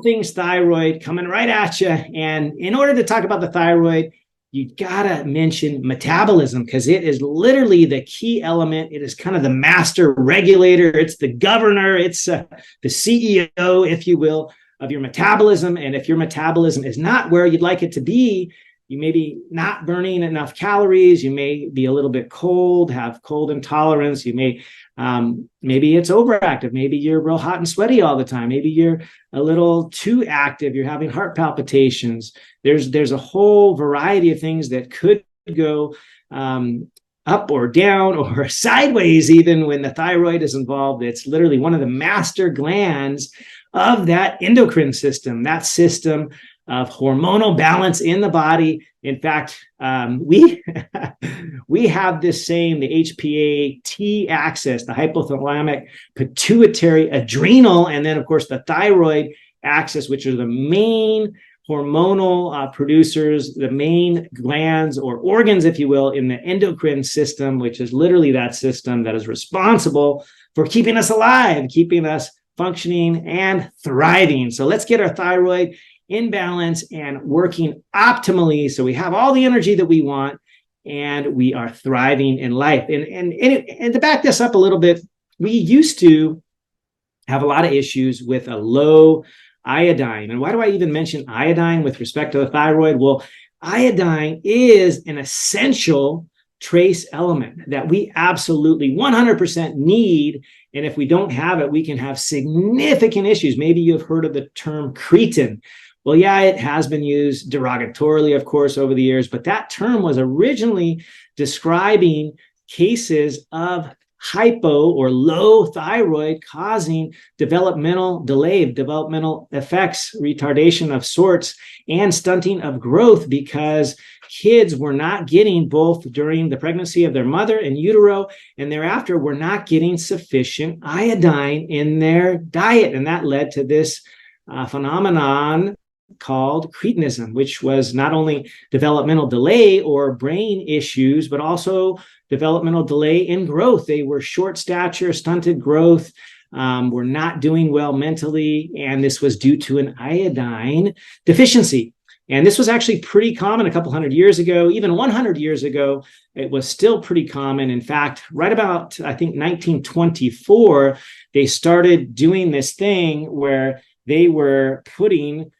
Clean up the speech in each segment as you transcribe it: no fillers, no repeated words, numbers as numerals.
all things thyroid coming right at you. And in order to talk about the thyroid, you gotta mention metabolism, because it is literally the key element. It is kind of the master regulator. It's the governor. It's the CEO, if you will, of your metabolism. And if your metabolism is not where you'd like it to be, you may be not burning enough calories. You may be a little bit cold, have cold intolerance. You may, maybe it's overactive. Maybe you're real hot and sweaty all the time. Maybe you're a little too active. You're having heart palpitations. There's a whole variety of things that could go up or down or sideways, even when the thyroid is involved. It's literally one of the master glands of that endocrine system, that system of hormonal balance in the body. In fact, we have this same, the HPA-T axis, the hypothalamic, pituitary, adrenal, and then, of course, the thyroid axis, which are the main hormonal producers, the main glands or organs, if you will, in the endocrine system, which is literally that system that is responsible for keeping us alive, keeping us functioning and thriving. So let's get our thyroid in balance and working optimally, so we have all the energy that we want and we are thriving in life. And to back this up a little bit, we used to have a lot of issues with a low iodine. And why do I even mention iodine with respect to the thyroid? Well, iodine is an essential trace element that we absolutely 100% need. And if we don't have it, we can have significant issues. Maybe you've heard of the term cretin. Well, yeah, it has been used derogatorily, of course, over the years, but that term was originally describing cases of hypo or low thyroid causing developmental delay, developmental effects, retardation of sorts, and stunting of growth, because kids were not getting, both during the pregnancy of their mother in utero and thereafter, were not getting sufficient iodine in their diet. And that led to this phenomenon called cretinism, which was not only developmental delay or brain issues, but also developmental delay in growth. They were short stature, stunted growth, were not doing well mentally, and this was due to an iodine deficiency. And this was actually pretty common a couple hundred years ago. Even 100 years ago, it was still pretty common. In fact, right about, I think, 1924, they started doing this thing where they were putting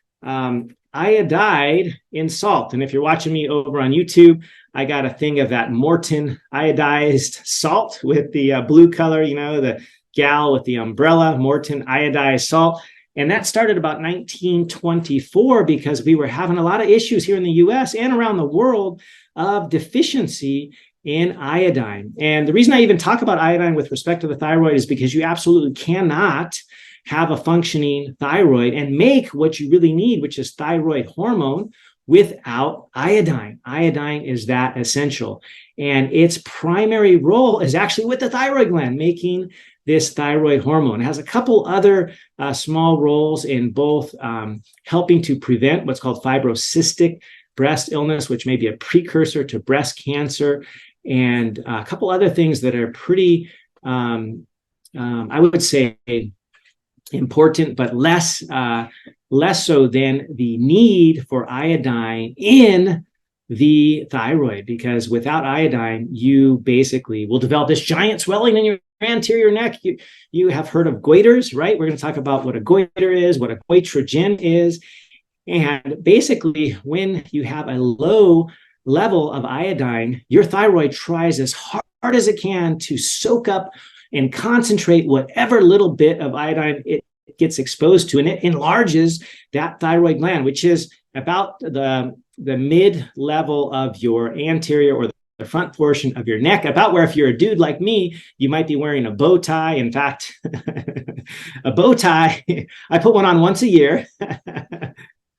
iodide in salt. And if you're watching me over on YouTube, I got a thing of that Morton iodized salt with the blue color, you know, the gal with the umbrella, Morton iodized salt. And that started about 1924 because we were having a lot of issues here in the US and around the world of deficiency in iodine. And the reason I even talk about iodine with respect to the thyroid is because you absolutely cannot have a functioning thyroid and make what you really need, which is thyroid hormone, without iodine. Iodine is that essential. And its primary role is actually with the thyroid gland, making this thyroid hormone. It has a couple other small roles in both helping to prevent what's called fibrocystic breast illness, which may be a precursor to breast cancer, and a couple other things that are pretty, I would say, important, but less so than the need for iodine in the thyroid, because without iodine, you basically will develop this giant swelling in your anterior neck. You have heard of goiters, right? We're going to talk about what a goiter is, what a goitrogen is. And basically, when you have a low level of iodine, your thyroid tries as hard as it can to soak up and concentrate whatever little bit of iodine it gets exposed to, and it enlarges that thyroid gland, which is about the mid-level of your anterior or the front portion of your neck, about where, if you're a dude like me, you might be wearing a bow tie. In fact, a bow tie, I put one on once a year.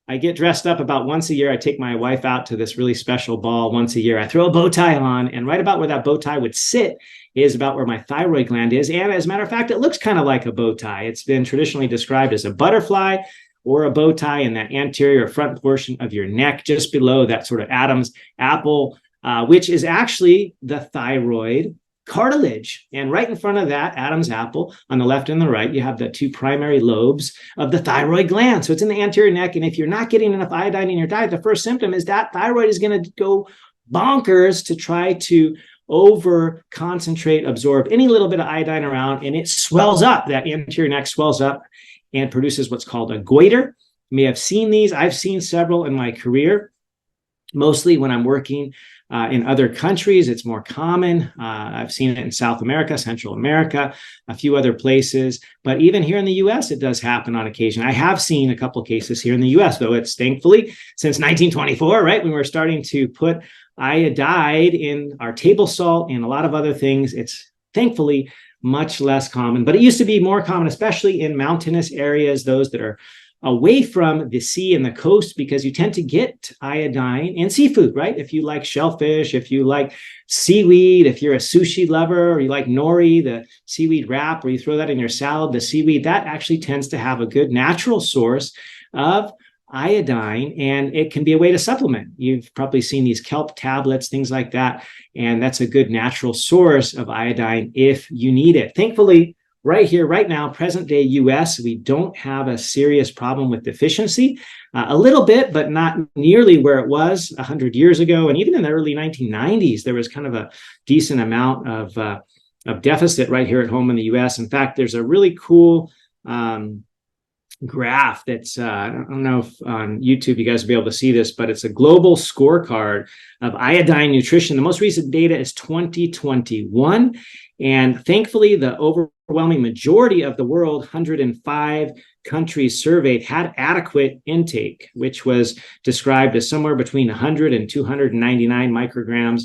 I get dressed up about once a year. I take my wife out to this really special ball once a year. I throw a bow tie on, and right about where that bow tie would sit is about where my thyroid gland is. And as a matter of fact, it looks kind of like a bow tie. It's been traditionally described as a butterfly or a bow tie in that anterior front portion of your neck, just below that sort of Adam's apple, which is actually the thyroid cartilage. And right in front of that Adam's apple, on the left and the right, you have the two primary lobes of the thyroid gland. So it's in the anterior neck. And if you're not getting enough iodine in your diet, the first symptom is that thyroid is going to go bonkers to try to over concentrate, absorb any little bit of iodine around, and it swells up. That anterior neck swells up and produces what's called a goiter. You may have seen these. I've seen several in my career, mostly when I'm working in other countries. It's more common. I've seen it in South America, Central America, a few other places. But even here in the US, it does happen on occasion. I have seen a couple cases here in the US, though it's thankfully since 1924, right, when we're starting to put iodide in our table salt and a lot of other things. It's thankfully much less common, but it used to be more common, especially in mountainous areas, those that are away from the sea and the coast, because you tend to get iodine in seafood, right? If you like shellfish, if you like seaweed, if you're a sushi lover, or you like nori, the seaweed wrap, or you throw that in your salad, the seaweed, that actually tends to have a good natural source of iodine, and it can be a way to supplement. You've probably seen these kelp tablets, things like that, and that's a good natural source of iodine if you need it. Thankfully, right here, right now, present day US, we don't have a serious problem with deficiency. A little bit, but not nearly where it was 100 years ago. And even in the early 1990s, there was kind of a decent amount of deficit right here at home in the US. In fact, there's a really cool graph that's, I don't know if on YouTube you guys will be able to see this, but it's a global scorecard of iodine nutrition. The most recent data is 2021. And thankfully, the overwhelming majority of the world, 105 countries surveyed, had adequate intake, which was described as somewhere between 100 and 299 micrograms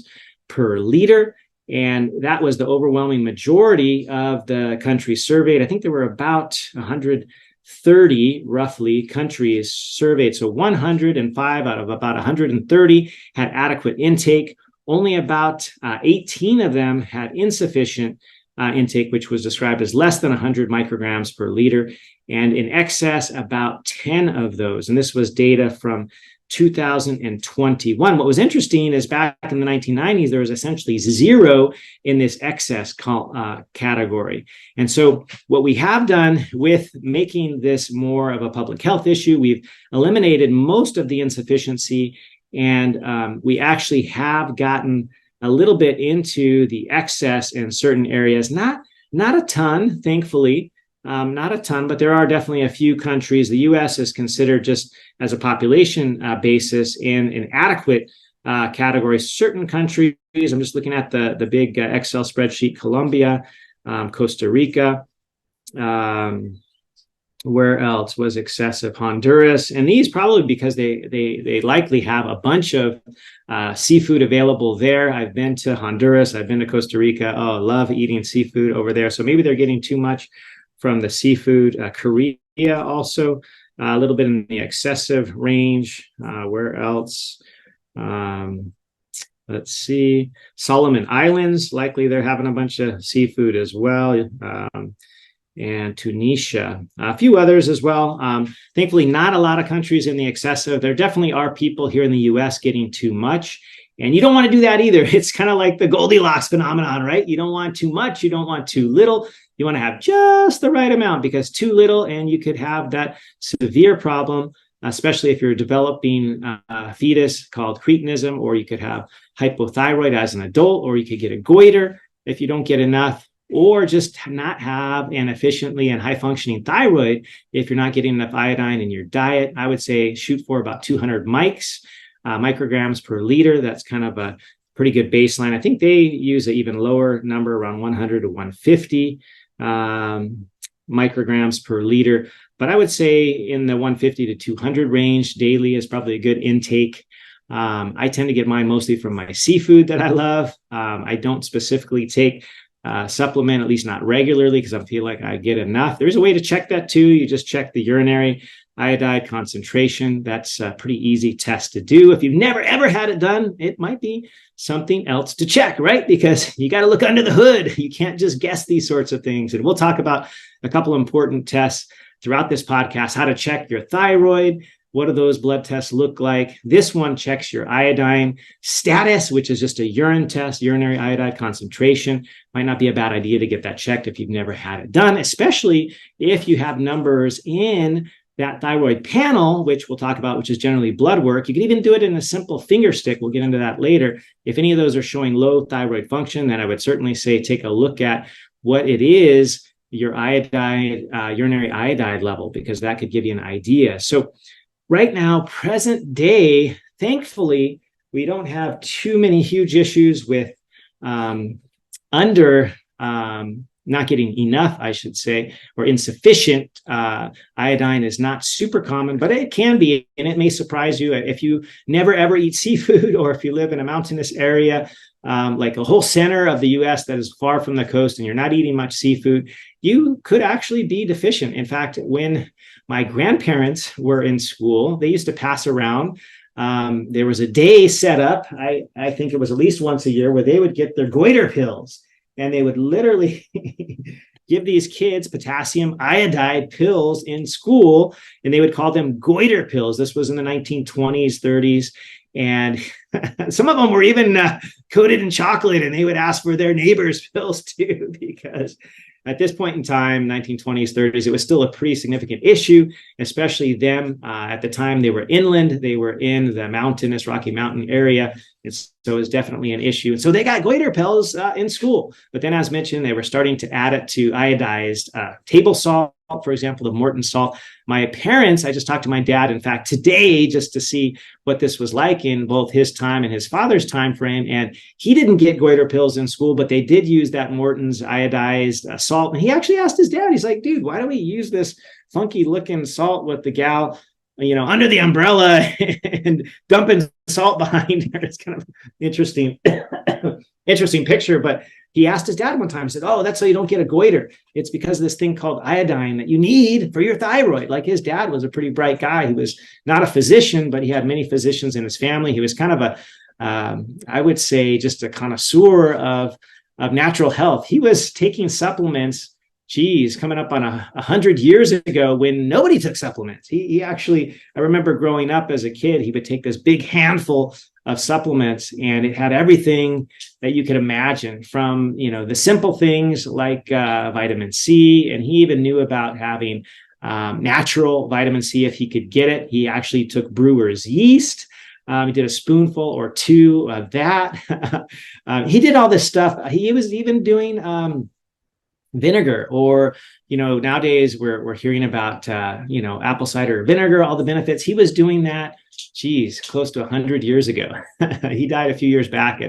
per liter. And that was the overwhelming majority of the countries surveyed. I think there were about 130 roughly countries surveyed. So 105 out of about 130 had adequate intake. Only about 18 of them had insufficient intake, which was described as less than 100 micrograms per liter. And in excess, about 10 of those. And this was data from 2021. What was interesting is back in the 1990s, there was essentially zero in this excess category. And so what we have done with making this more of a public health issue, we've eliminated most of the insufficiency, and we actually have gotten a little bit into the excess in certain areas. Not a ton, thankfully. Not a ton, but there are definitely a few countries. The U.S. is considered, just as a population basis, in an adequate category. Certain countries, I'm just looking at the big Excel spreadsheet: Colombia, Costa Rica. Where else was excessive? Honduras. And these probably because they likely have a bunch of seafood available there. I've been to Honduras. I've been to Costa Rica. Oh, I love eating seafood over there. So maybe they're getting too much from the seafood. Korea also a little bit in the excessive range. Where else? Let's see. Solomon Islands, likely they're having a bunch of seafood as well. And Tunisia, a few others as well. Thankfully, not a lot of countries in the excessive. There definitely are people here in the US getting too much. And you don't want to do that either. It's kind of like the Goldilocks phenomenon, right? You don't want too much. You don't want too little. You want to have just the right amount, because too little and you could have that severe problem, especially if you're developing a fetus called cretinism, or you could have hypothyroid as an adult, or you could get a goiter if you don't get enough, or just not have an efficiently and high functioning thyroid if you're not getting enough iodine in your diet. I would say shoot for about 200 micrograms per liter. That's kind of a pretty good baseline. I think they use an even lower number, around 100 to 150 micrograms per liter. But I would say in the 150 to 200 range daily is probably a good intake. I tend to get mine mostly from my seafood that I love. I don't specifically take supplement, at least not regularly, because I feel like I get enough. There's a way to check that too. You just check the urinary iodide concentration. That's a pretty easy test to do. If you've never, ever had it done, it might be something else to check, right? Because you got to look under the hood. You can't just guess these sorts of things. And we'll talk about a couple important tests throughout this podcast: how to check your thyroid, What do those blood tests look like? This one checks your iodine status, which is just a urine test, urinary iodide concentration. Might not be a bad idea to get that checked if you've never had it done, especially if you have numbers in that thyroid panel, which we'll talk about, which is generally blood work. You can even do it in a simple finger stick. We'll get into that later. If any of those are showing low thyroid function, then I would certainly say take a look at what it is, your iodide, urinary iodide level, because that could give you an idea. So right now, present day, thankfully, we don't have too many huge issues with not getting enough, I should say, or insufficient. Iodine is not super common, but it can be, and it may surprise you if you never ever eat seafood, or if you live in a mountainous area, like a whole center of the US that is far from the coast and you're not eating much seafood, you could actually be deficient. In fact, when my grandparents were in school, they used to pass around. There was a day set up, I think it was at least once a year, where they would get their goiter pills, and they would literally give these kids potassium iodide pills in school, and they would call them goiter pills. This was in the 1920s, 30s. And some of them were even coated in chocolate, and they would ask for their neighbors' pills too, because at this point in time, 1920s, 30s, it was still a pretty significant issue, especially them. At the time, they were inland. They were in the mountainous Rocky Mountain area. So it was definitely an issue. And so they got goiter pills in school. But then, as mentioned, they were starting to add it to iodized table salt, for example, the Morton salt. My parents, I just talked to my dad, in fact, today, just to see what this was like in both his time and his father's time frame. And he didn't get goiter pills in school, but they did use that Morton's iodized salt. And he actually asked his dad, he's like, dude, why do we use this funky looking salt with the gal, under the umbrella and dumping salt behind her? It's kind of interesting picture. But he asked his dad one time, he said, oh, that's so you don't get a goiter. It's because of this thing called iodine that you need for your thyroid. Like, his dad was a pretty bright guy. He was not a physician, but he had many physicians in his family. He was kind of I would say, just a connoisseur of natural health. He was taking supplements, coming up on 100 years ago, when nobody took supplements. He actually, I remember growing up as a kid, he would take this big handful of supplements, and it had everything that you could imagine, from, the simple things like vitamin C. And he even knew about having natural vitamin C if he could get it. He actually took brewer's yeast. He did a spoonful or two of that. He did all this stuff. He was even doing vinegar, or nowadays we're hearing about apple cider vinegar, all the benefits. He was doing that close to 100 years ago. He died a few years back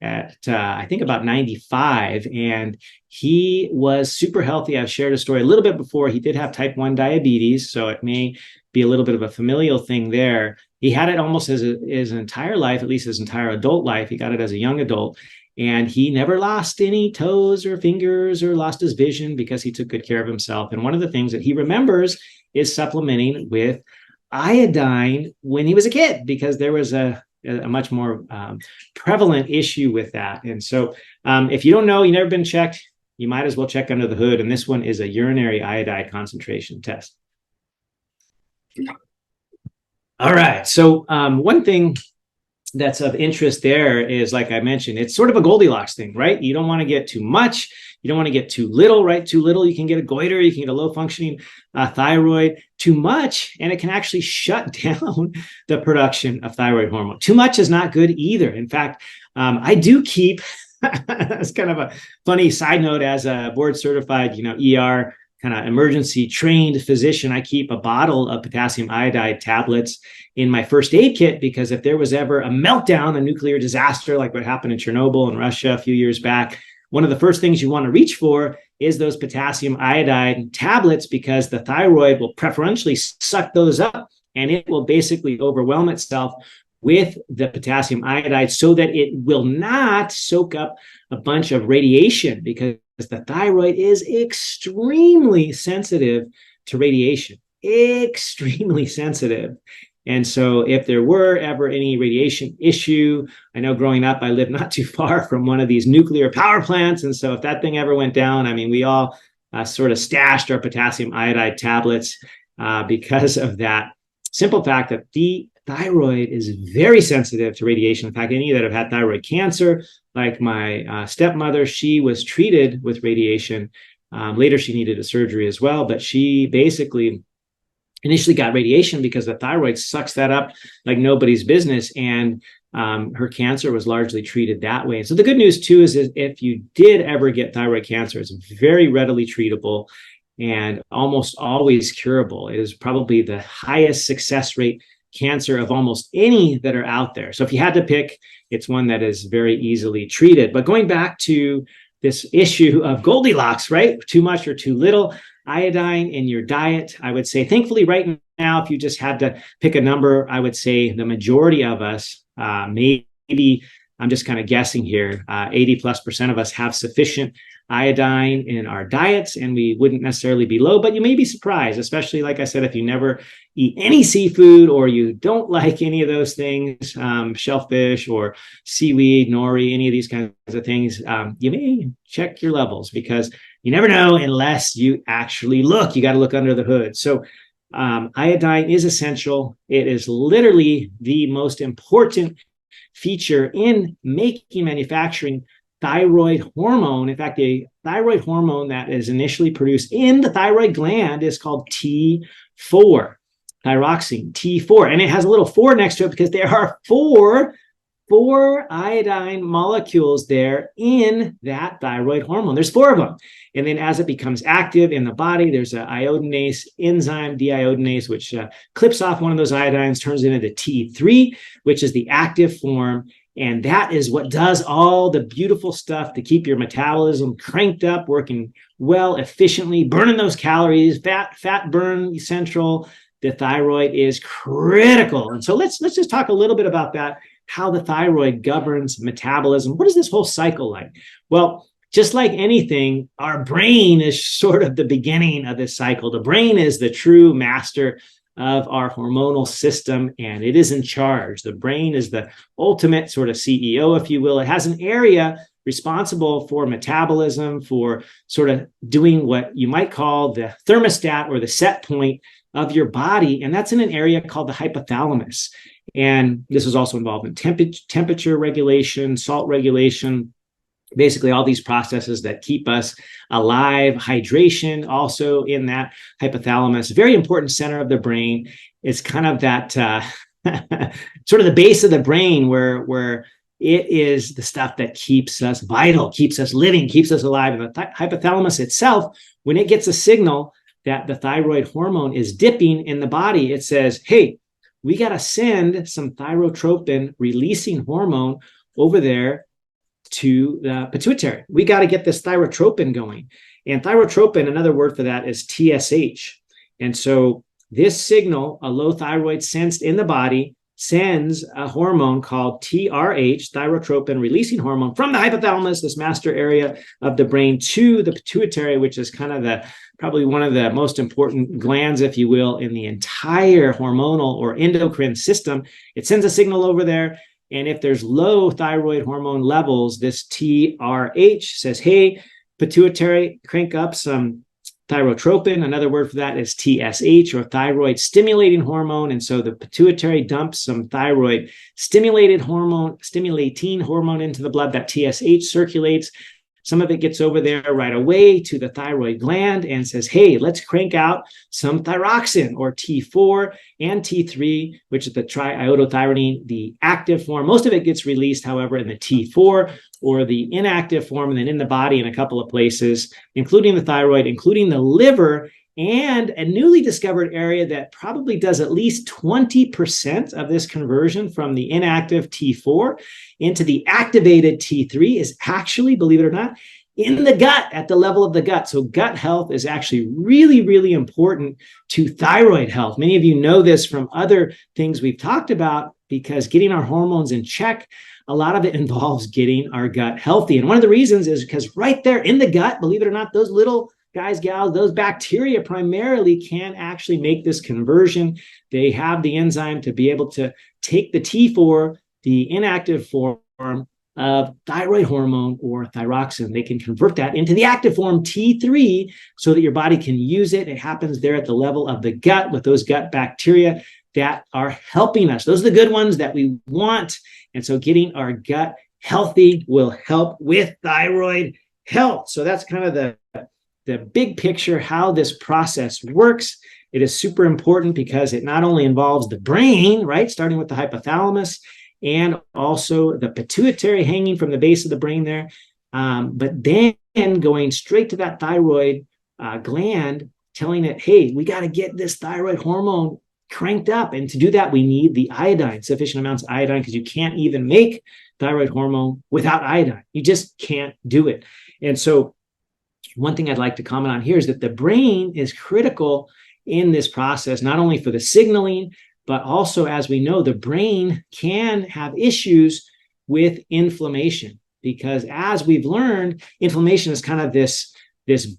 at I think about 95, and he was super healthy. I've shared a story a little bit before. He did have type 1 diabetes, so it may be a little bit of a familial thing there. He had it almost his entire life, at least his entire adult life. He got it as a young adult. And he never lost any toes or fingers or lost his vision, because he took good care of himself. And one of the things that he remembers is supplementing with iodine when he was a kid, because there was a much more prevalent issue with that. And so if you don't know, you've never been checked, you might as well check under the hood. And this one is a urinary iodide concentration test. All right. So one thing that's of interest there is, like I mentioned, it's sort of a Goldilocks thing, right? You don't want to get too much. You don't want to get too little, right? Too little, you can get a goiter, you can get a low functioning thyroid. Too much, and it can actually shut down the production of thyroid hormone. Too much is not good either. In fact, I do keep, it's kind of a funny side note, as a board certified, ER kind of emergency trained physician, I keep a bottle of potassium iodide tablets in my first aid kit, because if there was ever a meltdown, a nuclear disaster like what happened in Chernobyl in Russia a few years back, one of the first things you want to reach for is those potassium iodide tablets, because the thyroid will preferentially suck those up, and it will basically overwhelm itself with the potassium iodide so that it will not soak up a bunch of radiation, because the thyroid is extremely sensitive to radiation, extremely sensitive. And so if there were ever any radiation issue, I know growing up, I lived not too far from one of these nuclear power plants. And so if that thing ever went down, I mean, we all sort of stashed our potassium iodide tablets because of that. simple fact that the thyroid is very sensitive to radiation. In fact, any that have had thyroid cancer, like my stepmother, she was treated with radiation. Later, she needed a surgery as well, but she basically initially got radiation because the thyroid sucks that up like nobody's business. And her cancer was largely treated that way. So the good news too is if you did ever get thyroid cancer, it's very readily treatable and almost always curable. It is probably the highest success rate cancer of almost any that are out there. So if you had to pick, it's one that is very easily treated. But going back to this issue of Goldilocks, right? Too much or too little iodine in your diet, I would say, thankfully, right now, if you just had to pick a number, I would say the majority of us, maybe I'm just kind of guessing here, 80+% of us have sufficient iodine in our diets, and we wouldn't necessarily be low, but you may be surprised, especially, like I said, if you never eat any seafood or you don't like any of those things, shellfish or seaweed, nori, any of these kinds of things, you may check your levels because you never know unless you actually look. You got to look under the hood. So iodine is essential. It is literally the most important feature in manufacturing thyroid hormone. In fact, a thyroid hormone that is initially produced in the thyroid gland is called T4, thyroxine, T4. And it has a little 4 next to it because there are four iodine molecules there in that thyroid hormone. There's 4 of them. And then as it becomes active in the body, there's an iodinase enzyme, deiodinase, which clips off one of those iodines, turns it into T3, which is the active form. And that is what does all the beautiful stuff to keep your metabolism cranked up, working well, efficiently, burning those calories, fat burn essential. The thyroid is critical. And so let's just talk a little bit about that, how the thyroid governs metabolism. What is this whole cycle like? Well, just like anything, our brain is sort of the beginning of this cycle. The brain is the true master of our hormonal system, and it is in charge. The brain is the ultimate sort of CEO, if you will. It has an area responsible for metabolism, for sort of doing what you might call the thermostat or the set point of your body, and that's in an area called the hypothalamus. And this is also involved in temperature regulation, salt regulation, basically all these processes that keep us alive. Hydration also in that hypothalamus, very important center of the brain. It's kind of that sort of the base of the brain where it is the stuff that keeps us vital, keeps us living, keeps us alive. And the hypothalamus itself, when it gets a signal that the thyroid hormone is dipping in the body, it says, hey, we got to send some thyrotropin releasing hormone over there to the pituitary. We got to get this thyrotropin going. And thyrotropin, another word for that is TSH. And so this signal, a low thyroid sensed in the body, sends a hormone called TRH, thyrotropin releasing hormone, from the hypothalamus, this master area of the brain, to the pituitary, which is kind of probably one of the most important glands, if you will, in the entire hormonal or endocrine system. It sends a signal over there. And if there's low thyroid hormone levels, this TRH says, hey, pituitary, crank up some thyrotropin. Another word for that is TSH, or thyroid stimulating hormone. And so the pituitary dumps some thyroid stimulating hormone into the blood. That TSH circulates. Some of it gets over there right away to the thyroid gland and says, hey, let's crank out some thyroxine, or T4 and T3, which is the triiodothyronine, the active form. Most of it gets released, however, in the T4 or the inactive form, and then in the body in a couple of places, including the thyroid, including the liver, and a newly discovered area that probably does at least 20% of this conversion from the inactive T4 into the activated T3 is actually, believe it or not, in the gut, at the level of the gut. So gut health is actually really, really important to thyroid health. Many of you know this from other things we've talked about, because getting our hormones in check, a lot of it involves getting our gut healthy. And one of the reasons is because right there in the gut, believe it or not, those little guys, gals, those bacteria primarily can actually make this conversion. They have the enzyme to be able to take the T4, the inactive form of thyroid hormone or thyroxine. They can convert that into the active form T3 so that your body can use it. It happens there at the level of the gut with those gut bacteria that are helping us. Those are the good ones that we want. And so getting our gut healthy will help with thyroid health. So that's kind of the big picture, how this process works. It is super important because it not only involves the brain, right, starting with the hypothalamus, and also the pituitary hanging from the base of the brain there, but then going straight to that thyroid gland, telling it, hey, we got to get this thyroid hormone cranked up. And to do that, we need the iodine, sufficient amounts of iodine, because you can't even make thyroid hormone without iodine. You just can't do it. And so one thing I'd like to comment on here is that the brain is critical in this process, not only for the signaling, but also, as we know, the brain can have issues with inflammation, because as we've learned, inflammation is kind of this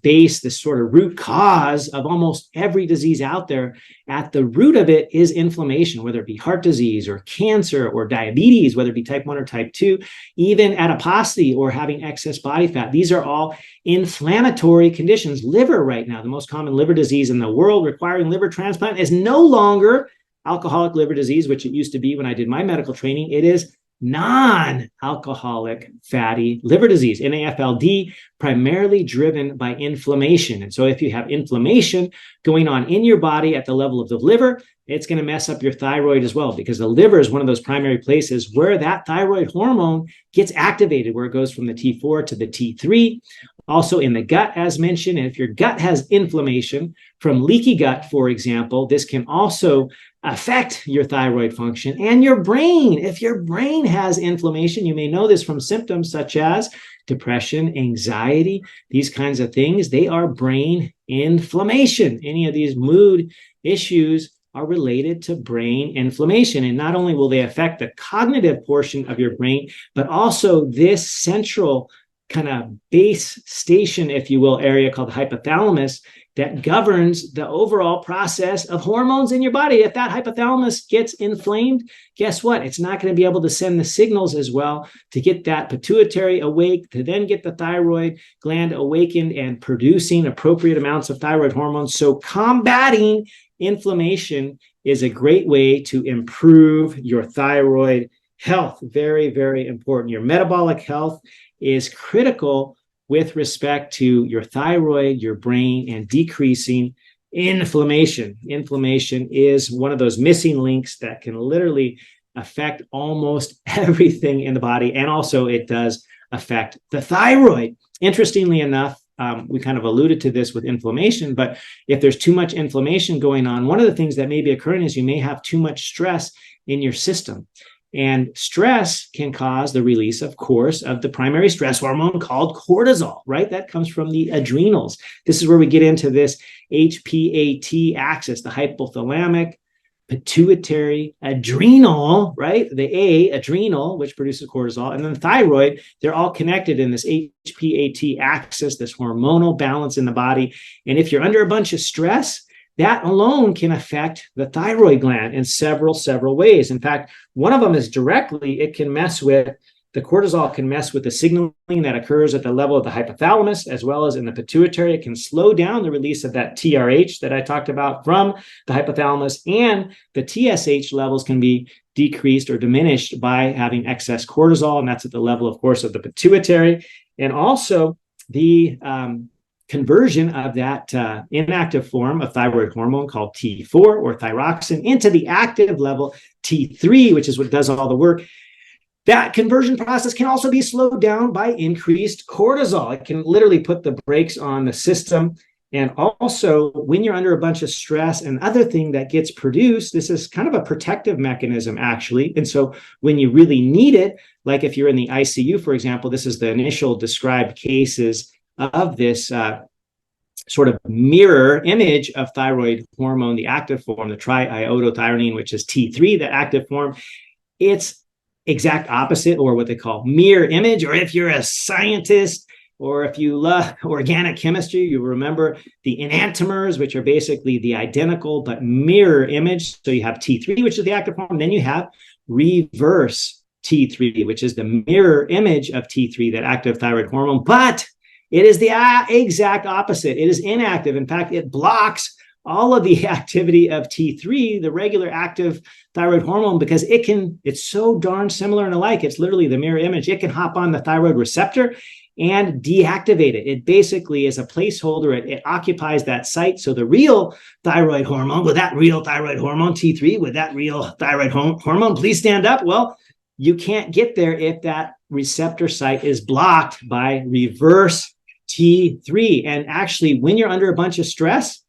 base, this sort of root cause of almost every disease out there. At the root of it is inflammation, whether it be heart disease or cancer or diabetes, whether it be type 1 or type 2, even adiposity or having excess body fat. These are all inflammatory conditions. Liver right now, the most common liver disease in the world requiring liver transplant, is no longer alcoholic liver disease, which it used to be when I did my medical training. It is non-alcoholic fatty liver disease, NAFLD, primarily driven by inflammation. And so if you have inflammation going on in your body at the level of the liver, it's going to mess up your thyroid as well, because the liver is one of those primary places where that thyroid hormone gets activated, where it goes from the T4 to the T3. Also in the gut, as mentioned, and if your gut has inflammation from leaky gut, for example, this can also affect your thyroid function and your brain. If your brain has inflammation, you may know this from symptoms such as depression, anxiety, these kinds of things. They are brain inflammation. Any of these mood issues are related to brain inflammation. And not only will they affect the cognitive portion of your brain, but also this central kind of base station, if you will, area called the hypothalamus that governs the overall process of hormones in your body. If that hypothalamus gets inflamed, guess what? It's not going to be able to send the signals as well to get that pituitary awake, to then get the thyroid gland awakened and producing appropriate amounts of thyroid hormones. So combating inflammation is a great way to improve your thyroid health. Very, very important. Your metabolic health is critical with respect to your thyroid, your brain, and decreasing inflammation. Inflammation is one of those missing links that can literally affect almost everything in the body. And also it does affect the thyroid. Interestingly enough, we kind of alluded to this with inflammation, but if there's too much inflammation going on, one of the things that may be occurring is you may have too much stress in your system. And stress can cause the release, of course, of the primary stress hormone called cortisol, right? That comes from the adrenals. This is where we get into this HPAT axis, the hypothalamic, pituitary, adrenal, right? The A, adrenal, which produces cortisol, and then thyroid. They're all connected in this HPAT axis, this hormonal balance in the body. And if you're under a bunch of stress, that alone can affect the thyroid gland in several ways. In fact, one of them is directly, it can mess with, the cortisol can mess with the signaling that occurs at the level of the hypothalamus, as well as in the pituitary. It can slow down the release of that TRH that I talked about from the hypothalamus, and the TSH levels can be decreased or diminished by having excess cortisol, and that's at the level, of course, of the pituitary. And also the conversion of that inactive form of thyroid hormone called T4 or thyroxine into the active level T3, which is what does all the work. That conversion process can also be slowed down by increased cortisol. It can literally put the brakes on the system. And also, when you're under a bunch of stress, another thing that gets produced, this is kind of a protective mechanism, actually. And so when you really need it, like if you're in the ICU, for example, this is the initial described cases of this sort of mirror image of thyroid hormone, the active form, the triiodothyronine, which is T3, the active form. It's exact opposite, or what they call mirror image. Or if you're a scientist, or if you love organic chemistry, you remember the enantiomers, which are basically the identical but mirror image. So you have T3, which is the active form. Then you have reverse T3, which is the mirror image of T3, that active thyroid hormone. But it is the exact opposite. It is inactive. In fact, it blocks all of the activity of T3, the regular active thyroid hormone, because it's so darn similar and alike. It's literally the mirror image. It can hop on the thyroid receptor and deactivate it. It basically is a placeholder. It occupies that site. So the real thyroid hormone, with that real thyroid hormone, T3, with that real thyroid hormone, please stand up. Well, you can't get there if that receptor site is blocked by reverse T3. And actually, when you're under a bunch of stress,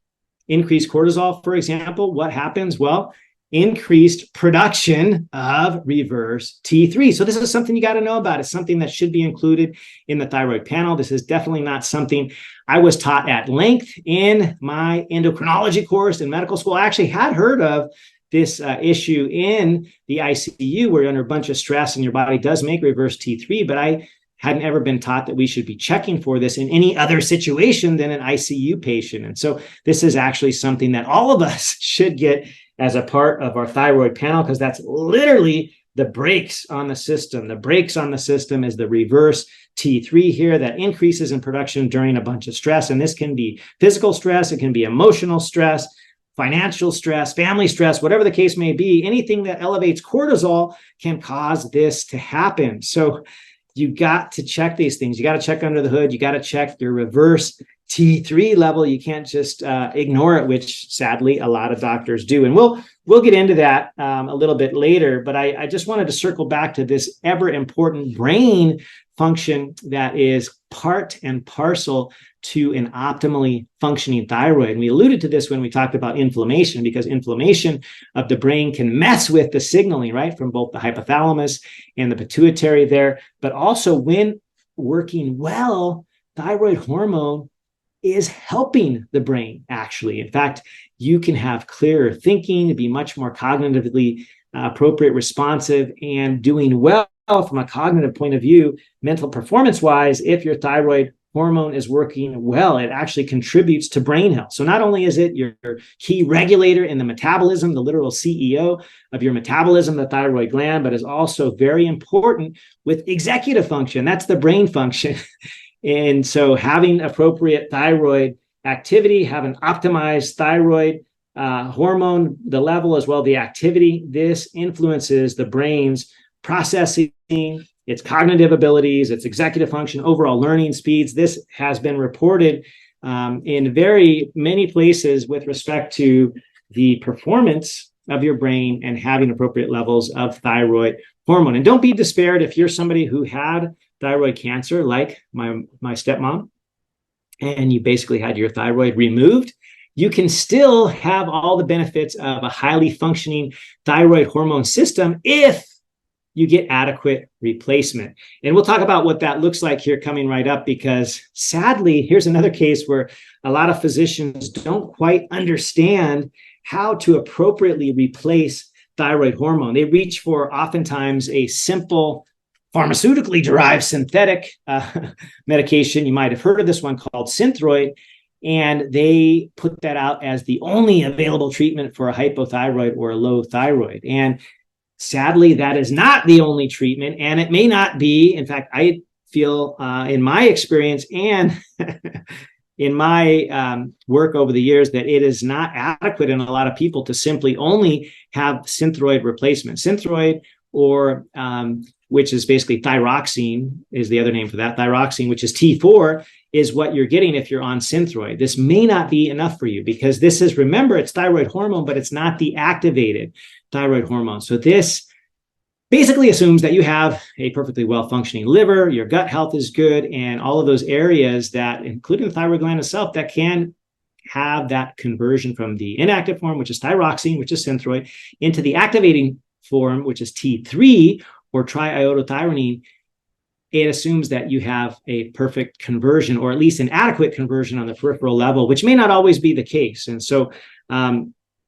increased cortisol, for example, what happens? Well, increased production of reverse T3. So this is something you got to know about. It's something that should be included in the thyroid panel. This is definitely not something I was taught at length in my endocrinology course in medical school. I actually had heard of this issue in the ICU where you're under a bunch of stress and your body does make reverse T3, but I hadn't ever been taught that we should be checking for this in any other situation than an ICU patient. And so this is actually something that all of us should get as a part of our thyroid panel, because that's literally the brakes on the system. The brakes on the system is the reverse T3 here that increases in production during a bunch of stress. And this can be physical stress, it can be emotional stress, financial stress, family stress, whatever the case may be. Anything that elevates cortisol can cause this to happen. So you got to check these things. You got to check under the hood. You got to check your reverse T3 level. You can't just ignore it, which sadly a lot of doctors do. And we'll get into that a little bit later. But I just wanted to circle back to this ever important brain function that is part and parcel to an optimally functioning thyroid. And we alluded to this when we talked about inflammation, because inflammation of the brain can mess with the signaling, right, from both the hypothalamus and the pituitary there. But also when working well, thyroid hormone is helping the brain, actually. In fact, you can have clearer thinking, be much more cognitively appropriate, responsive, and doing well from a cognitive point of view, mental performance-wise, if your thyroid hormone is working well. It actually contributes to brain health. So not only is it your key regulator in the metabolism, the literal CEO of your metabolism, the thyroid gland, but is also very important with executive function. That's the brain function. And so having appropriate thyroid activity, having optimized thyroid hormone, the level as well, the activity, this influences the brain's processing, its cognitive abilities, its executive function, overall learning speeds. This has been reported in very many places with respect to the performance of your brain and having appropriate levels of thyroid hormone. And don't be despaired if you're somebody who had thyroid cancer, like my stepmom, and you basically had your thyroid removed. You can still have all the benefits of a highly functioning thyroid hormone system if you get adequate replacement. And we'll talk about what that looks like here coming right up, because sadly, here's another case where a lot of physicians don't quite understand how to appropriately replace thyroid hormone. They reach for oftentimes a simple pharmaceutically derived synthetic medication. You might have heard of this one called Synthroid, and they put that out as the only available treatment for a hypothyroid or a low thyroid. And sadly, that is not the only treatment, and it may not be. In fact, I feel in my experience and in my work over the years that it is not adequate in a lot of people to simply only have Synthroid replacement. Synthroid, or which is basically thyroxine, is the other name for that. Thyroxine, which is T4, is what you're getting if you're on Synthroid. This may not be enough for you, because this is, remember, it's thyroid hormone, but it's not the activated thyroid hormone. So this basically assumes that you have a perfectly well-functioning liver, your gut health is good, and all of those areas that, including the thyroid gland itself, that can have that conversion from the inactive form, which is thyroxine, which is Synthroid, into the activating form, which is T3 or triiodothyronine. It assumes that you have a perfect conversion, or at least an adequate conversion on the peripheral level, which may not always be the case. And so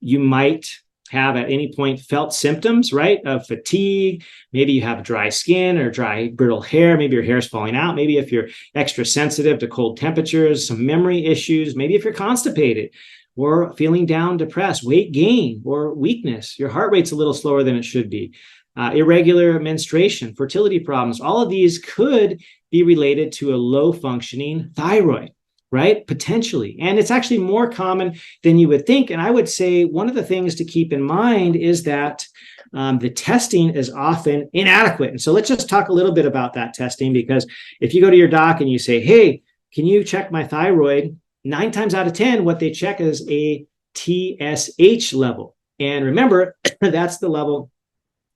you might have at any point felt symptoms, right, of fatigue. Maybe you have dry skin or dry, brittle hair. Maybe your hair is falling out. Maybe if you're extra sensitive to cold temperatures, some memory issues. Maybe if you're constipated or feeling down, depressed, weight gain or weakness. Your heart rate's a little slower than it should be. Irregular menstruation, fertility problems. All of these could be related to a low functioning thyroid. right? Potentially. And it's actually more common than you would think. And I would say one of the things to keep in mind is that the testing is often inadequate. And so let's just talk a little bit about that testing, because if you go to your doc and you say, hey, can you check my thyroid? 9 times out of 10, what they check is a TSH level. And remember, that's the level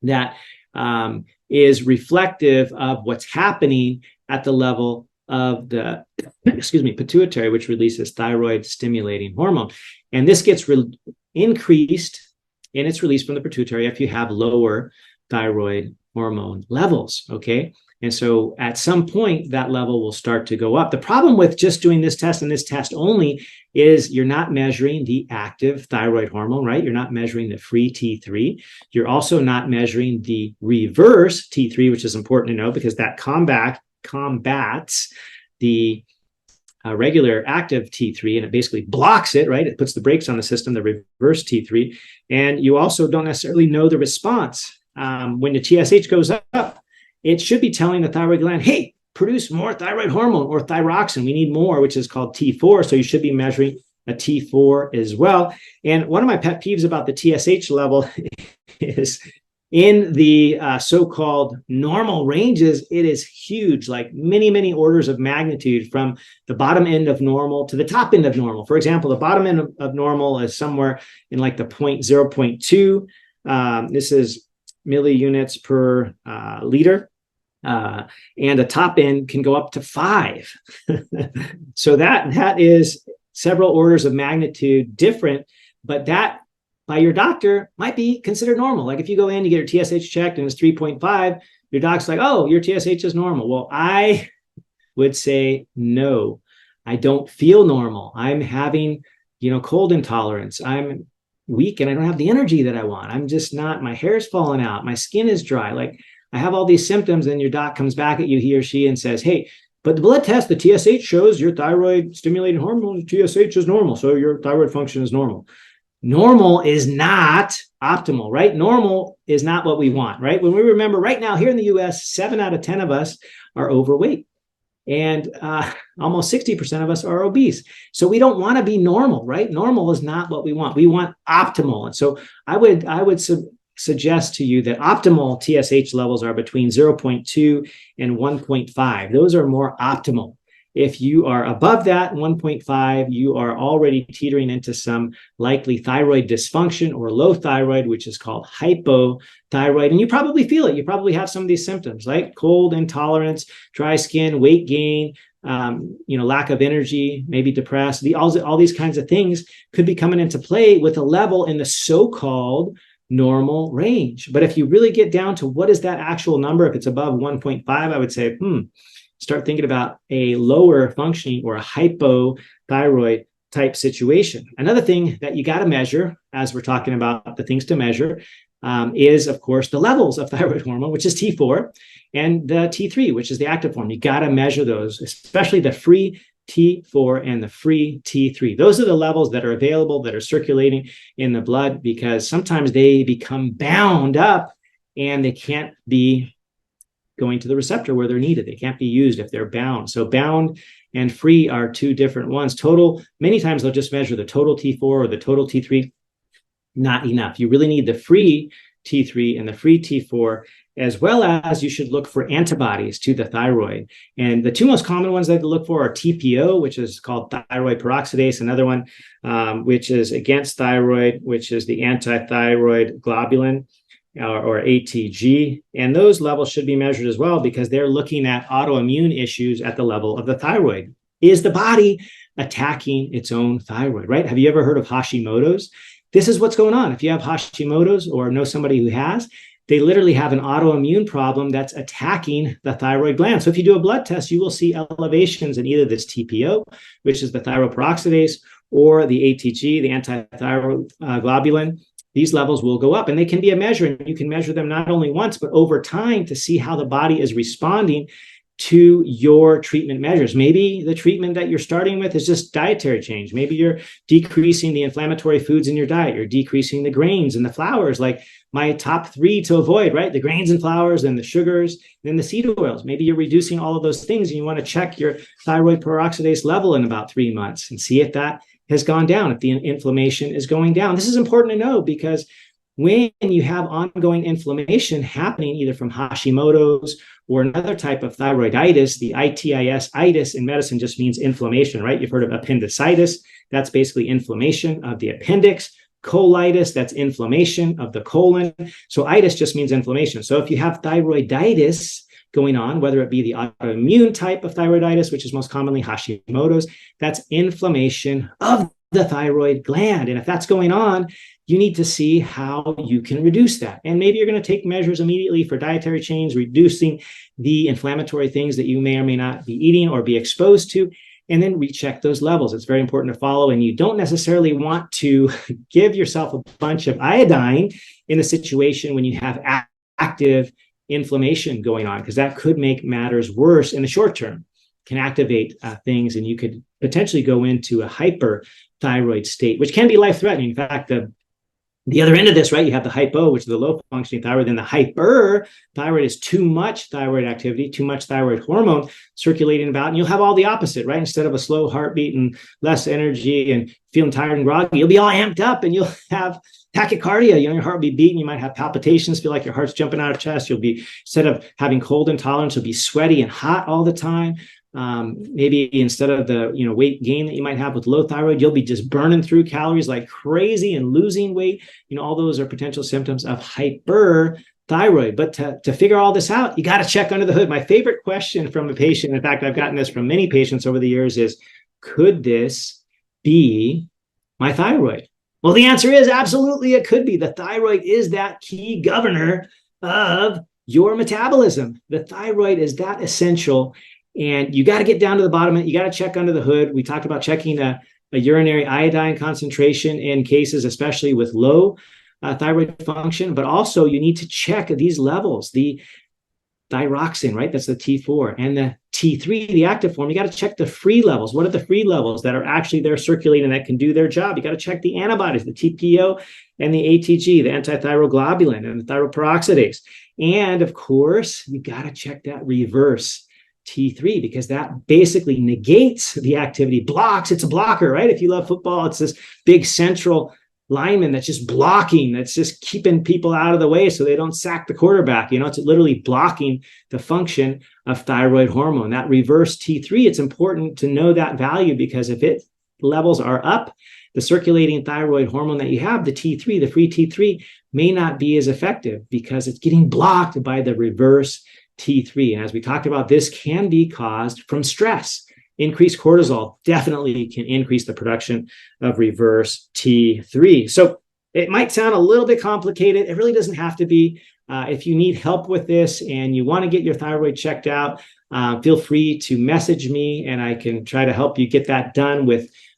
that is reflective of what's happening at the level of the, pituitary, which releases thyroid stimulating hormone. And this gets increased in its release from the pituitary if you have lower thyroid hormone levels, okay? And so at some point, that level will start to go up. The problem with just doing this test and this test only is you're not measuring the active thyroid hormone, right? You're not measuring the free T3. You're also not measuring the reverse T3, which is important to know because that combats the regular active T3, and it basically blocks it, right? It puts the brakes on the system, the reverse T3. And you also don't necessarily know the response. When the TSH goes up, it should be telling the thyroid gland, hey, produce more thyroid hormone or thyroxine. We need more, which is called T4. So you should be measuring a T4 as well. And one of my pet peeves about the TSH level is in the so-called normal ranges, it is huge, like many, many orders of magnitude from the bottom end of normal to the top end of normal. For example, the bottom end of normal is somewhere in like the 0.2. This is milliunits per liter. And the top end can go up to 5. So that is several orders of magnitude different, but that by your doctor might be considered normal. Like if you go in, you get your TSH checked and it's 3.5, your doc's like, oh, your TSH is normal. Well, I would say, no, I don't feel normal. I'm having, cold intolerance. I'm weak and I don't have the energy that I want. I'm just not, my hair's falling out. My skin is dry. Like I have all these symptoms, and your doc comes back at you, he or she, and says, hey, but the blood test, the TSH shows your thyroid stimulating hormone, TSH is normal. So your thyroid function is normal. Normal is not optimal, right? Normal is not what we want, right? When we remember right now here in the US, 7 out of 10 of us are overweight, and almost 60% of us are obese. So we don't want to be normal, right? Normal is not what we want. We want optimal. And so I would suggest to you that optimal TSH levels are between 0.2 and 1.5. Those are more optimal. If you are above that 1.5, you are already teetering into some likely thyroid dysfunction or low thyroid, which is called hypothyroid. And you probably feel it. You probably have some of these symptoms, like cold intolerance, dry skin, weight gain, lack of energy, maybe depressed. All these kinds of things could be coming into play with a level in the so-called normal range. But if you really get down to what is that actual number, if it's above 1.5, I would say, start thinking about a lower functioning or a hypothyroid type situation. Another thing that you got to measure, as we're talking about the things to measure, is, of course, the levels of thyroid hormone, which is T4, and the T3, which is the active form. You got to measure those, especially the free T4 and the free T3. Those are the levels that are available, that are circulating in the blood, because sometimes they become bound up and they can't be going to the receptor where they're needed. They can't be used if they're bound. So bound and free are two different ones. Total, many times they'll just measure the total T4 or the total T3. Not enough. You really need the free T3 and the free T4, as well as you should look for antibodies to the thyroid. And the two most common ones that to look for are TPO, which is called thyroid peroxidase, another one, which is against thyroid, which is the anti-thyroid globulin, or ATG. And those levels should be measured as well, because they're looking at autoimmune issues at the level of the thyroid. Is the body attacking its own thyroid, right? Have you ever heard of Hashimoto's? This is what's going on. If you have Hashimoto's or know somebody who has, they literally have an autoimmune problem that's attacking the thyroid gland. So if you do a blood test, you will see elevations in either this TPO, which is the thyroid peroxidase, or the ATG, the anti-thyroid globulin. These levels will go up, and they can be a measure, and you can measure them not only once, but over time to see how the body is responding to your treatment measures. Maybe the treatment that you're starting with is just dietary change. Maybe you're decreasing the inflammatory foods in your diet. You're decreasing the grains and the flours, like my top three to avoid, right? The grains and flours, then the sugars, then the seed oils. Maybe you're reducing all of those things and you want to check your thyroid peroxidase level in about 3 months and see if that has gone down, if the inflammation is going down. This is important to know because when you have ongoing inflammation happening either from Hashimoto's or another type of thyroiditis, the itis in medicine just means inflammation, right? You've heard of appendicitis. That's basically inflammation of the appendix. Colitis, that's inflammation of the colon. So itis just means inflammation. So if you have thyroiditis going on, whether it be the autoimmune type of thyroiditis, which is most commonly Hashimoto's, that's inflammation of the thyroid gland. And if that's going on, you need to see how you can reduce that. And maybe you're going to take measures immediately for dietary change, reducing the inflammatory things that you may or may not be eating or be exposed to, and then recheck those levels. It's very important to follow. And you don't necessarily want to give yourself a bunch of iodine in a situation when you have active inflammation going on, because that could make matters worse in the short term, can activate things, and you could potentially go into a hyperthyroid state, which can be life-threatening. In fact, the other end of this, right, you have the hypo, which is the low functioning thyroid. Then the hyperthyroid is too much thyroid activity, too much thyroid hormone circulating about. And you'll have all the opposite, right? Instead of a slow heartbeat and less energy and feeling tired and groggy, you'll be all amped up and you'll have tachycardia. Your heart will be beating. You might have palpitations, feel like your heart's jumping out of chest. You'll be, instead of having cold intolerance, you'll be sweaty and hot all the time. Maybe instead of the weight gain that you might have with low thyroid, you'll be just burning through calories like crazy and losing weight. All those are potential symptoms of hyperthyroid. But to figure all this out, you got to check under the hood. My favorite question from a patient, in fact, I've gotten this from many patients over the years, is, could this be my thyroid? Well, the answer is absolutely it could be. The thyroid is that key governor of your metabolism. The thyroid is that essential. And you got to get down to the bottom of it. You got to check under the hood. We talked about checking a urinary iodine concentration in cases, especially with low thyroid function, but also you need to check these levels, the thyroxine, right? That's the T4, and the T3, the active form. You got to check the free levels. What are the free levels that are actually there circulating that can do their job? You got to check the antibodies, the TPO and the ATG, the antithyroglobulin and the thyroid peroxidase. And of course, you got to check that reverse T3, because that basically negates the activity, blocks. It's a blocker, right? If you love football, it's this big central lineman that's just blocking, that's just keeping people out of the way so they don't sack the quarterback. It's literally blocking the function of thyroid hormone. That reverse T3, it's important to know that value, because if it levels are up, the circulating thyroid hormone that you have, the T3, the free T3, may not be as effective because it's getting blocked by the reverse T3. And as we talked about, this can be caused from stress. Increased cortisol definitely can increase the production of reverse T3. So it might sound a little bit complicated. It really doesn't have to be. If you need help with this and you want to get your thyroid checked out, feel free to message me and I can try to help you get that done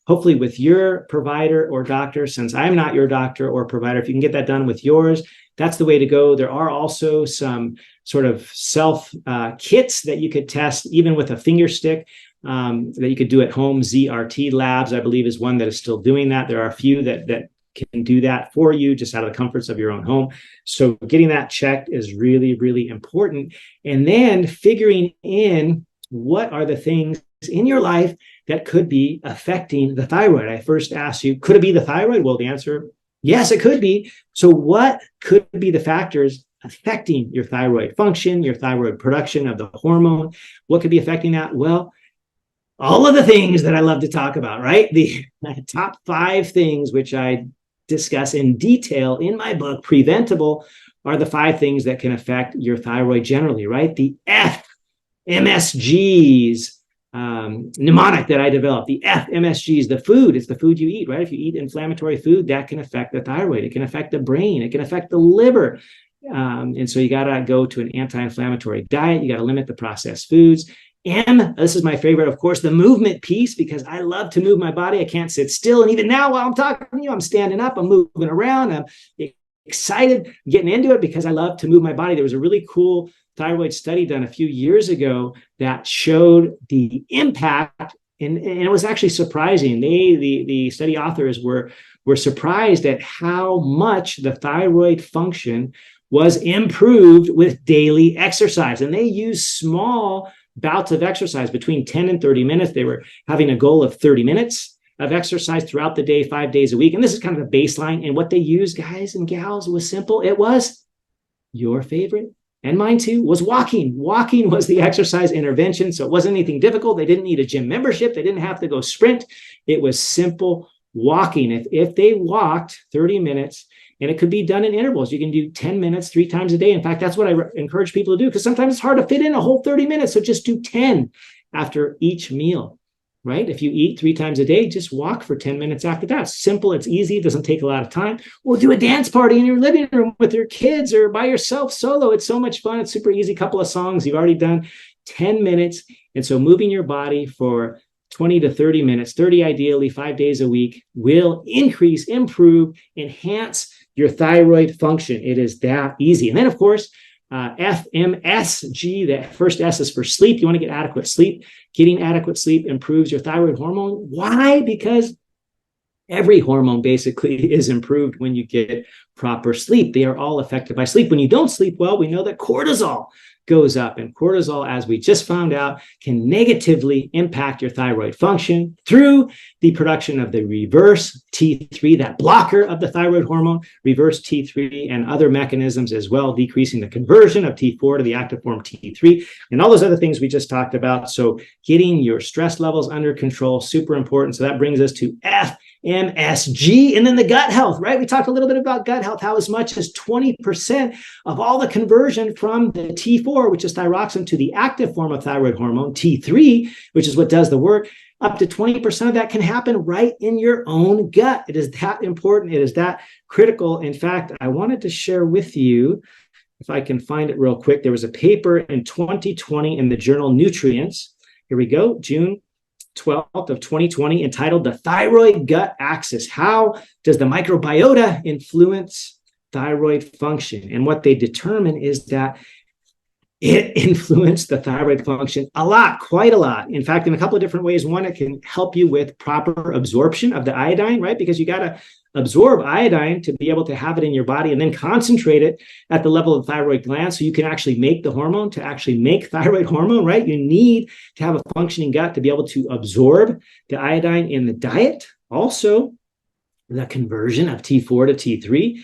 hopefully with your provider or doctor. Since I'm not your doctor or provider, if you can get that done with yours, that's the way to go. There are also some sort of self kits that you could test, even with a finger stick, that you could do at home. ZRT Labs, I believe, is one that is still doing that. There are a few that can do that for you just out of the comforts of your own home. So getting that checked is really, really important. And then figuring in what are the things in your life that could be affecting the thyroid. I first asked you, could it be the thyroid? Well, the answer, yes, it could be. So what could be the factors affecting your thyroid function, your thyroid production of the hormone? What could be affecting that? Well, all of the things that I love to talk about, right? The top 5 things, which I discuss in detail in my book, Preventable, are the 5 things that can affect your thyroid generally, right? The FMSGs, mnemonic that I developed, the FMSGs, the food, it's the food you eat, right? If you eat inflammatory food, that can affect the thyroid. It can affect the brain. It can affect the liver. And so you got to go to an anti-inflammatory diet. You got to limit the processed foods. And this is my favorite, of course, the movement piece, because I love to move my body. I can't sit still. And even now, while I'm talking to you, I'm standing up, I'm moving around. I'm excited getting into it because I love to move my body. There was a really cool thyroid study done a few years ago that showed the impact and it was actually surprising. The study authors were surprised at how much the thyroid function was improved with daily exercise. And they used small bouts of exercise between 10 and 30 minutes. They were having a goal of 30 minutes of exercise throughout the day, 5 days a week. And this is kind of the baseline. And what they used, guys and gals, was simple. It was your favorite, and mine too, was walking. Walking was the exercise intervention. So it wasn't anything difficult. They didn't need a gym membership. They didn't have to go sprint. It was simple walking. If they walked 30 minutes, and it could be done in intervals. You can do 10 minutes 3 times a day. In fact, that's what I encourage people to do, because sometimes it's hard to fit in a whole 30 minutes. So just do 10 after each meal, right? If you eat 3 times a day, just walk for 10 minutes after that. It's simple. It's easy. It doesn't take a lot of time. Or do a dance party in your living room with your kids or by yourself solo. It's so much fun. It's super easy. Couple of songs. You've already done 10 minutes. And so moving your body for 20 to 30 minutes, 30 ideally, 5 days a week, will increase, improve, enhance your thyroid function. It is that easy. And then, of course, FMSG, the first S is for sleep. You want to get adequate sleep. Getting adequate sleep improves your thyroid hormone. Why? Because every hormone basically is improved when you get proper sleep. They are all affected by sleep. When you don't sleep well, we know that cortisol goes up, and cortisol, as we just found out, can negatively impact your thyroid function through the production of the reverse T3, that blocker of the thyroid hormone, reverse T3, and other mechanisms as well, decreasing the conversion of T4 to the active form T3, and all those other things we just talked about. So getting your stress levels under control, super important. So that brings us to FMSG, and then the gut health, right? We talked a little bit about gut health, how as much as 20% of all the conversion from the T4, which is thyroxine, to the active form of thyroid hormone, T3, which is what does the work, up to 20% of that can happen right in your own gut. It is that important. It is that critical. In fact, I wanted to share with you, if I can find it real quick, there was a paper in 2020 in the journal Nutrients. Here we go, June 12th of 2020, entitled The Thyroid Gut Axis. How does the microbiota influence thyroid function? And what they determine is that it influenced the thyroid function a lot, quite a lot. In fact, in a couple of different ways. One, it can help you with proper absorption of the iodine, right? Because you got to absorb iodine to be able to have it in your body and then concentrate it at the level of the thyroid gland so you can actually make the hormone, to actually make thyroid hormone, right? You need to have a functioning gut to be able to absorb the iodine in the diet. Also, the conversion of T4 to T3,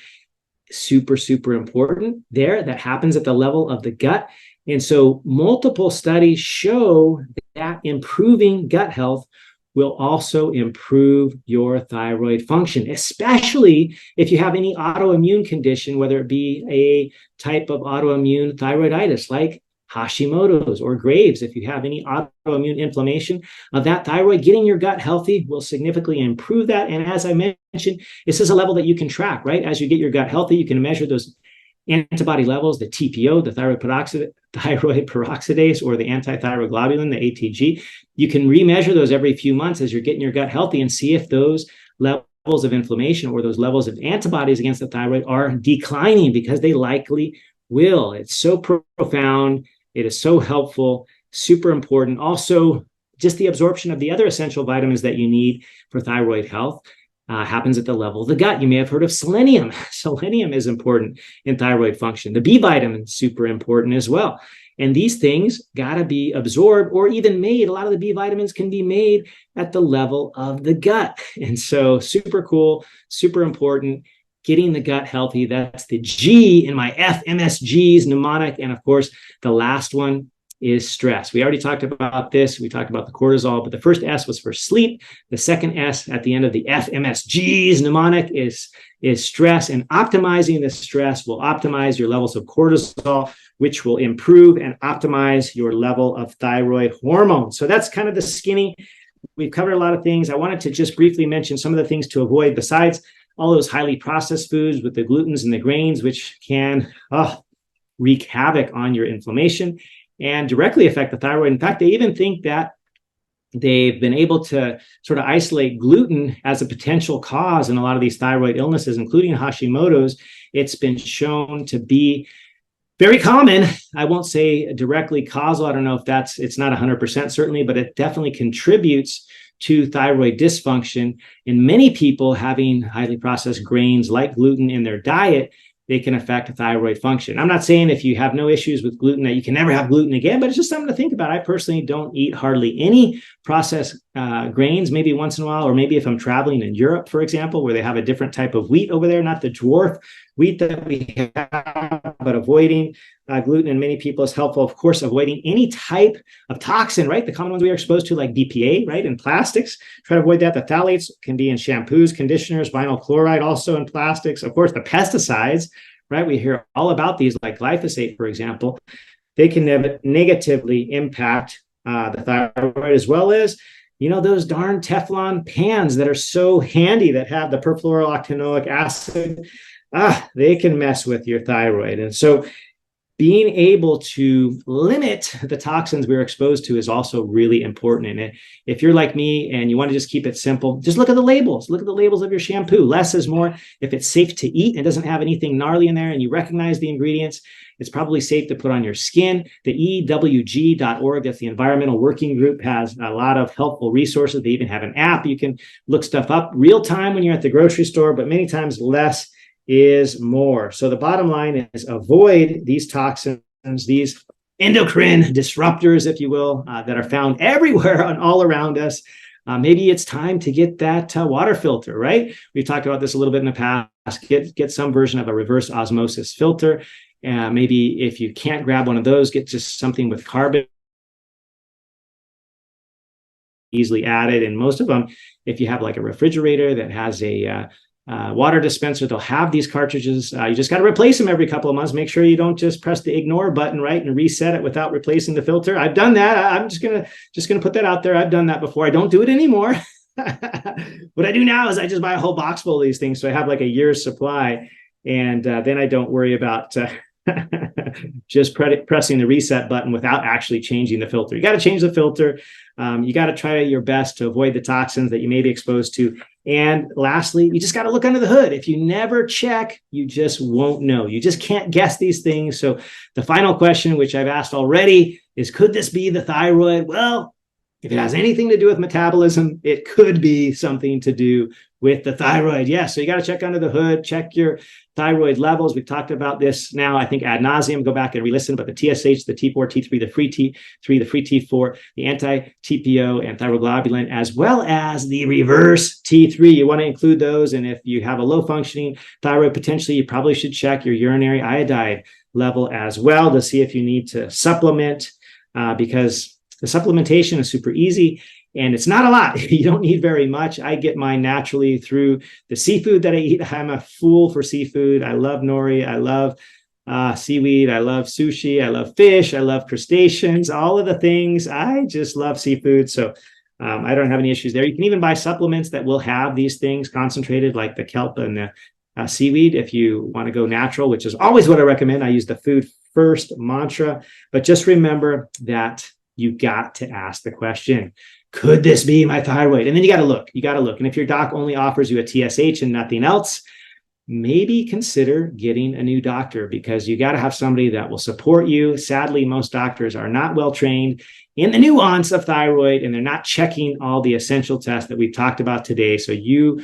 super, super important there. That happens at the level of the gut. And so multiple studies show that improving gut health will also improve your thyroid function, especially if you have any autoimmune condition, whether it be a type of autoimmune thyroiditis like Hashimoto's or Graves'. If you have any autoimmune inflammation of that thyroid, getting your gut healthy will significantly improve that. And as I mentioned, this is a level that you can track, right? As you get your gut healthy, you can measure those antibody levels, the TPO, the thyroid peroxidase, or the antithyroid globulin, the ATG. You can remeasure those every few months as you're getting your gut healthy and see if those levels of inflammation or those levels of antibodies against the thyroid are declining, because they likely will. It's so profound. It is so helpful, super important. Also, just the absorption of the other essential vitamins that you need for thyroid health happens at the level of the gut. You may have heard of selenium. Selenium is important in thyroid function. The B vitamin is super important as well. And these things got to be absorbed or even made. A lot of the B vitamins can be made at the level of the gut. And so super cool, super important. Getting the gut healthy. That's the G in my FMSGs, mnemonic. And of course, the last one is stress. We already talked about this. We talked about the cortisol, but the first S was for sleep. The second S at the end of the FMSGs mnemonic is stress. And optimizing the stress will optimize your levels of cortisol, which will improve and optimize your level of thyroid hormone. So that's kind of the skinny. We've covered a lot of things. I wanted to just briefly mention some of the things to avoid besides all those highly processed foods with the glutens and the grains, which can wreak havoc on your inflammation and directly affect the thyroid. In fact, they even think that they've been able to sort of isolate gluten as a potential cause in a lot of these thyroid illnesses, including Hashimoto's. It's been shown to be Very common. I won't say directly causal. I don't know if it's not 100% certainly, but it definitely contributes to thyroid dysfunction. In many people having highly processed grains like gluten in their diet, they can affect thyroid function. I'm not saying if you have no issues with gluten that you can never have gluten again, but it's just something to think about. I personally don't eat hardly any processed grains, maybe once in a while, or maybe if I'm traveling in Europe, for example, where they have a different type of wheat over there, not the dwarf wheat that we have, but avoiding gluten in many people is helpful. Of course, avoiding any type of toxin, right? The common ones we are exposed to, like BPA, right? In plastics, try to avoid that. The phthalates can be in shampoos, conditioners, vinyl chloride, also in plastics. Of course, the pesticides, right? We hear all about these, like glyphosate, for example. They can negatively impact the thyroid, as well as, those darn Teflon pans that are so handy that have the perfluorooctanoic acid. They can mess with your thyroid. And so being able to limit the toxins we're exposed to is also really important. And if you're like me and you want to just keep it simple, just look at the labels. Look at the labels of your shampoo. Less is more. If it's safe to eat and doesn't have anything gnarly in there and you recognize the ingredients, it's probably safe to put on your skin. The EWG.org, that's the Environmental Working Group, has a lot of helpful resources. They even have an app. You can look stuff up real time when you're at the grocery store, but many times less is more. So the bottom line is avoid these toxins, these endocrine disruptors, if you will, that are found everywhere and all around us. Maybe it's time to get that water filter, right? We've talked about this a little bit in the past. Get some version of a reverse osmosis filter. Maybe if you can't grab one of those, get just something with carbon easily added. And most of them, if you have like a refrigerator that has a water dispenser, they'll have these cartridges. You just got to replace them every couple of months. Make sure you don't just press the ignore button, right, and reset it without replacing the filter. I've done that. I'm just gonna put that out there. I've done that before. I don't do it anymore. What I do now is I just buy a whole box full of these things, so I have like a year's supply, and then I don't worry about just pressing the reset button without actually changing the filter. You got to change the filter. You got to try your best to avoid the toxins that you may be exposed to. And lastly, you just got to look under the hood. If you never check, you just won't know. You just can't guess these things. So the final question, which I've asked already, is could this be the thyroid? Well, if it has anything to do with metabolism, it could be something to do with the thyroid. Yeah, so you got to check under the hood, check your thyroid levels. We've talked about this now, I think, ad nauseum. Go back and re-listen, but the TSH, the T4, T3, the free T3, the free T4, the anti-TPO and thyroglobulin, as well as the reverse T3. You want to include those. And if you have a low functioning thyroid, potentially you probably should check your urinary iodide level as well to see if you need to supplement, because the supplementation is super easy. And it's not a lot. You don't need very much. I get mine naturally through the seafood that I eat. I'm a fool for seafood. I love nori. I love seaweed. I love sushi. I love fish. I love crustaceans, all of the things. I just love seafood. So I don't have any issues there. You can even buy supplements that will have these things concentrated, like the kelp and the seaweed, if you want to go natural, which is always what I recommend. I use the food first mantra. But just remember that you got to ask the question, could this be my thyroid? And then you got to look. And if your doc only offers you a TSH and nothing else, maybe consider getting a new doctor, because you got to have somebody that will support you. Sadly, most doctors are not well trained in the nuance of thyroid, and they're not checking all the essential tests that we've talked about today. So you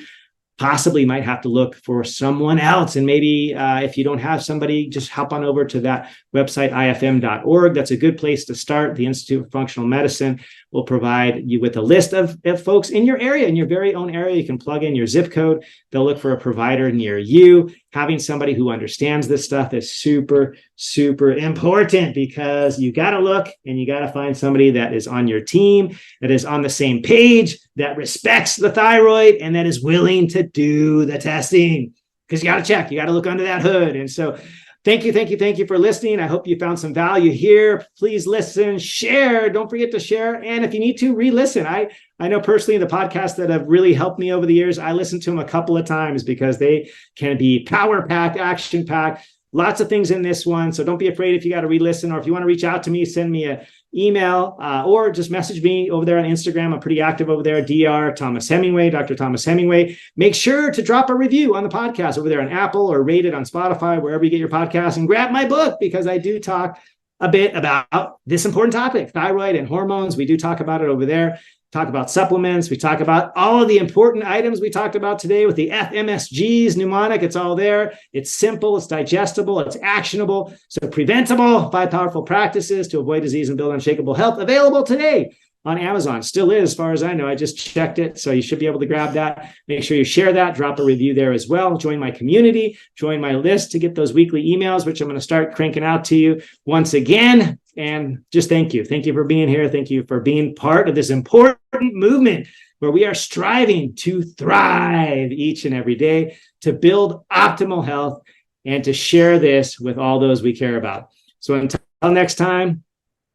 possibly might have to look for someone else. And maybe if you don't have somebody, just hop on over to that website, ifm.org. That's a good place to start. The Institute of Functional Medicine will provide you with a list of folks in your area, in your very own area. You can plug in your zip code. They'll look for a provider near you. Having somebody who understands this stuff is super, super important, because you got to look and you got to find somebody that is on your team, that is on the same page, that respects the thyroid, and that is willing to do the testing, because you got to check, you got to look under that hood. And so thank you for listening. I hope you found some value here. Please listen, share. Don't forget to share. And if you need to, re-listen. I know personally the podcasts that have really helped me over the years, I listened to them a couple of times because they can be power-packed, action-packed, Lots of things in this one. So don't be afraid if you got to re-listen, or if you want to reach out to me, send me an email or just message me over there on Instagram. I'm pretty active over there. Dr. Thomas Hemingway, Dr. Thomas Hemingway. Make sure to drop a review on the podcast over there on Apple, or rate it on Spotify, wherever you get your podcast, and grab my book, because I do talk a bit about this important topic, thyroid and hormones. We do talk about it over there. Talk about supplements. We talk about all of the important items we talked about today with the FMSGs, mnemonic. It's all there. It's simple. It's digestible. It's actionable. So preventable, 5 powerful practices to avoid disease and build unshakable health. Available today on Amazon. Still is, as far as I know. I just checked it. So you should be able to grab that. Make sure you share that. Drop a review there as well. Join my community. Join my list to get those weekly emails, which I'm going to start cranking out to you once again. And just thank you. Thank you for being here. Thank you for being part of this important movement where we are striving to thrive each and every day, to build optimal health, and to share this with all those we care about. So until next time,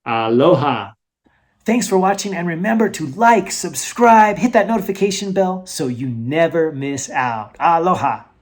aloha. Thanks for watching, and remember to like, subscribe, hit that notification bell so you never miss out. Aloha.